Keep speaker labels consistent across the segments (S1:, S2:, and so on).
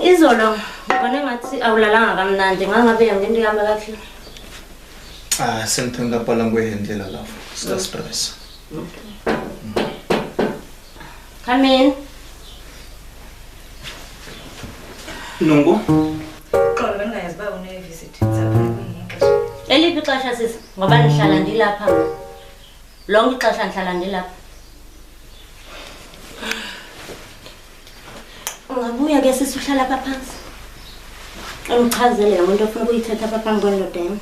S1: Izolo ngibone ngathi awulalanga kamnandi ngangabe ngento yami kahle.
S2: Sengithenga pala ngwehendlela lapho. Sta stress.
S1: Come in.
S2: Nungu?
S3: Xolo bengayazi ba une visit ngixesha.
S1: Eliphi ixesha sisi ngoba nihlala ndilapha. Lonke ixesha nihlala ndilapha. Ungabuya ke sisi uhlala apha phansi. Ungichazele umuntu ofuna ukuyithetha apha phambi kwendoda yami.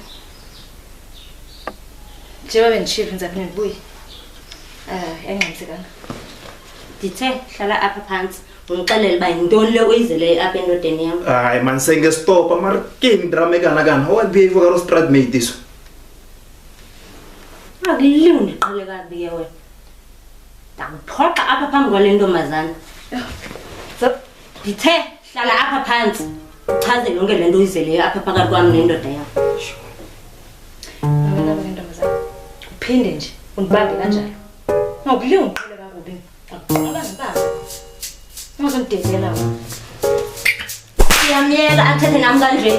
S3: Njengoba bengishiya ngizaphinda ngibuye. Engimsekanga.
S1: Dithe hlala apha phansi. Ngixelele ba yintoni le uyizele apha endodeni yami.
S2: Hayi man sengestop maar king drama kana. How behave ka strat mate iso.
S1: Akulimu ndiqhele kabi ke wena. Ndakuphoqa apha phambi kwale ntombazana.
S3: So,
S1: Dithe hlala apha phansi. Uchaze yonke lento uyizeleyo apha phakathi kwami nendoda yami.
S3: mina bentomazana. Uphinde nje undibambe kanjalo. Ngokulimu ngiqhele kakubi. Akuxola ngibaba. Ngizomdedela wena.
S1: Siyamyela athethe nami kanje.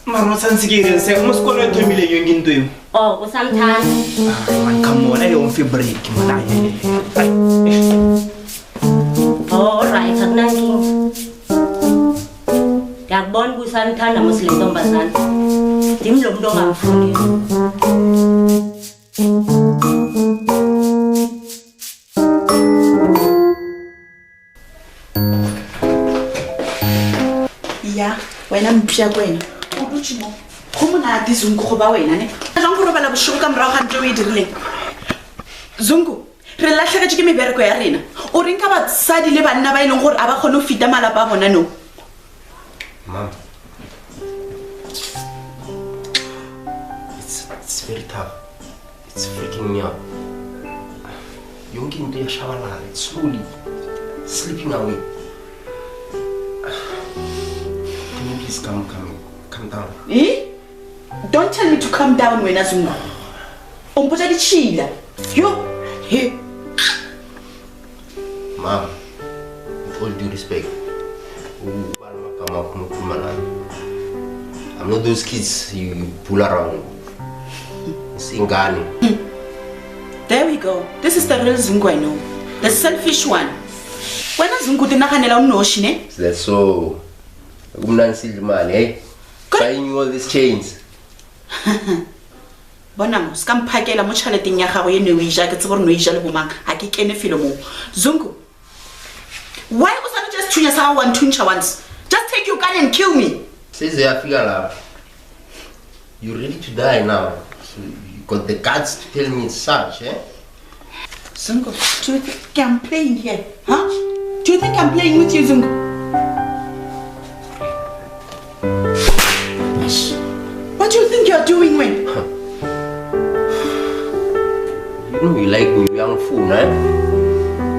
S2: Mara utsansikile umusikolo ethomile yonke into yini.
S1: Oh, usamthanda.
S2: Man come on ayo break man.
S1: Oh, alright, akunankinga. Ngiyakubona ukuthi usamthanda mos le ntombazana. Ndim lo muntu ongamfuni.
S4: Ya, wena mpya kwena. O dutse mo. Go monate Zungu go ba wena ne. Jang go robala boshogo ka morago ga ntwe o e dirileng. Zungu, re latlhegetse ke mebereko ya rena. O reng ka batsadi le banna ba ileng gore a ba kgone go fita malapa a bona no?
S5: Mom, it's very tough. It's freaking me out. Yonke into iyashabalala. It's slowly slipping away. Can you please calm down?
S4: Eh? Don't tell me to calm down wena Zungu. Umpotsa ditšhila. Yo. He.
S5: Mom, with all due respect, I'm not those kids you pull around. Singani.
S4: There we go. This is the real Zungu I know. The selfish one. Wena Zungu tinaganela unoshi ne?
S5: That's so. Umnansi imali, eh? Buying you all these chains.
S4: Bona mo ska mphakela mo tšhaleteng ya gago ye ne o ija ke tsebore no ija le bomang ha ke kene felo mo. Zungu. Why was I just tunya sa one tuncha once? Just take your gun and kill me.
S5: Says they are figure out. You're ready to die now. So you got the guts to tell me such, eh?
S4: Zungu, do you think I'm playing here? Huh? Do you think I'm playing with you, Zungu? What do you think you're doing when?
S5: You know you like me, young fool, eh?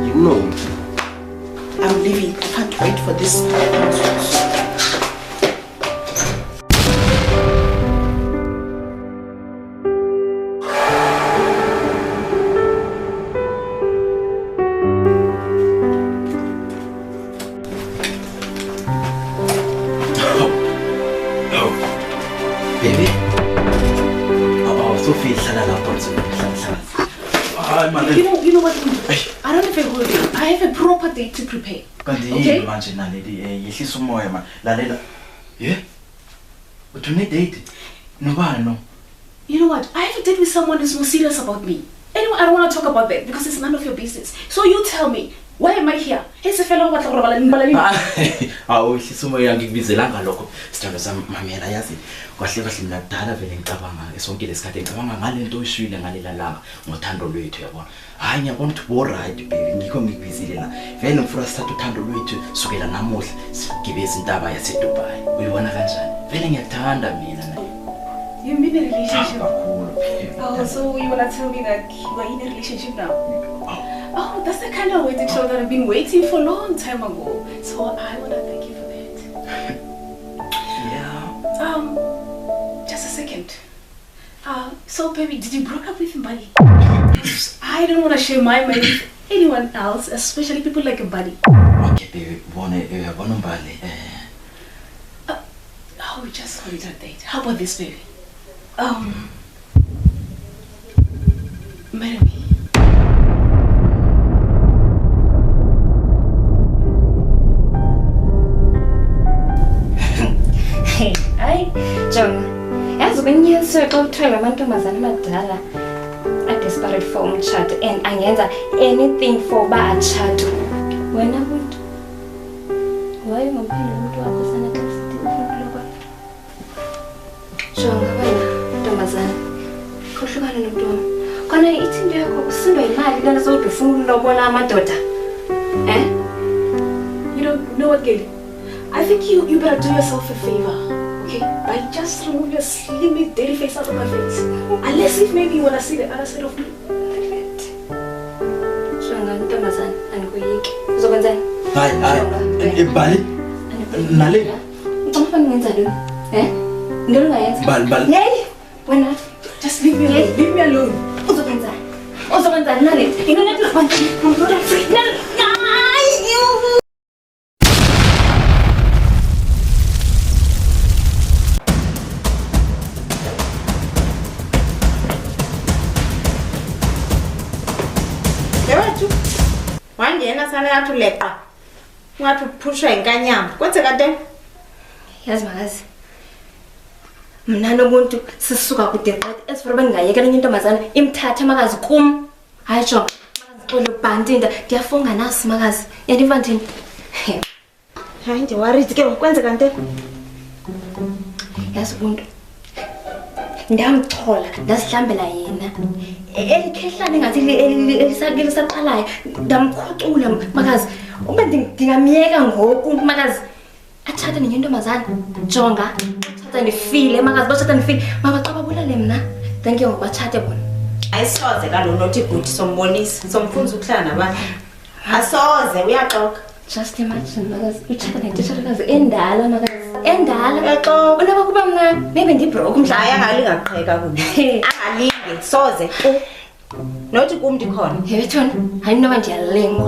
S5: You know.
S4: I'm leaving. I can't wait for this.
S5: Baby.
S2: Sophie hlala lapha
S3: You know what? I don't have a holiday. I have a proper date to prepare.
S2: kanti
S3: Okay.
S2: yini manje naleli yehlisa umoya man. Lalela. Yeah. But you need date. Nobani no.
S3: You know what? I have a date with someone who's more serious about me. Anyway, I don't want to talk about that because it's none of your business. So you tell me, why am I here? It's a fellow what
S2: Awu yehlisa umoya ngikubizelanga lokho. Sithando sami mamela yazi. Kwahle kahle mina kudala vele ngicabanga esonke lesikhathi ngicabanga ngalento oyishwile ngalelalanga ngothando lwethu yabona. Hayi ngiyabona ukuthi bo right baby ngikho ngikubizile la. Vele ngifuna sithatha uthando lwethu sukela namuhla sigibeza intaba yase Dubai. Uyibona kanjani? Vele ngiyakuthanda mina na.
S3: You mean a relationship?
S2: Kakhulu.
S3: Oh, so you wanna tell me that you are in a relationship now? Oh, that's the kind of wedding show that I've been waiting for a long time ago. So I wanna thank you for that.
S2: Yeah.
S3: Just a second. So baby, did you break up with Mbali? I don't wanna share my money with anyone else, especially people like Mbali.
S2: Okay baby, bona Mbali
S3: just call it a date. How about this, baby? Marry me.
S6: Hayi Jonga, yazi kwenyeswe xa uthwele amantombazana amadala a-desperate for umtshato and angenza anything for uba atshate. Wena buntu waye ngomphendula umntu wakho sana xa sithi ufuna ulobola. Jonga wena ntombazana, khohlukana nomntu wam. Kona ithi into yakho usindwa yimali lena sowude ufuna ulobola amadoda.
S3: You know what, Gail? I think you better do yourself a favor, okay? By just remove your slimy, dirty face out of my face. Unless if maybe you wanna see the other side of me.
S6: Jonga ntombazana, andikuyiki. Uzokwenzani?
S2: Hayi, Bali. Nale.
S6: Ngifuna ngenza ntoni? Ntoni ungayenza? Hey, wena
S3: Just leave me alone. Leave me alone.
S6: uzokwenzani? Uzokwenzani nale? Into nathi uzokwenzani?
S1: Yewethu wangena sana yathi uleqa ungathi uphushwa yinkanyamba kwenzeka ntoni?
S6: Yazi makazi, mna nobuntu sisuka kude qatha esifuna bengingayeka enye intombazana imthathe makazi kum. Hayi Jonga, makazi xolo ubhantinda ndiyafunga nasi makazi. Yandiva ndini?
S1: Hayi ndiwaridi ke kwenzeka ntoni?
S6: Yazi ubuntu, ndamchola ndazihlambela yena elikhehlane ngathi elisaqalayo ndamkhucula makazi ube ndingamyeka ngoku makazi athathe nenye intombazana. Jonga, athatha ndifile makazi, bathatha ndifile mabaxa babulale mna then ke ngoku batshate bona.
S1: Ayisoze kaloku nothi good sombonisa somfunza ukuhlala nabantu. Asoze uyaxoka.
S6: Just imagine makazi utshata netitshalakazi endala makazi endala
S1: Uyaxoka.
S6: unoba kuba mna maybe ndibroke mdla.
S1: Hayi angalingaqheka kubi. Angalinge soze ku. Nothi kum ndikhona.
S6: Yewethona hayi noba ndiyalenga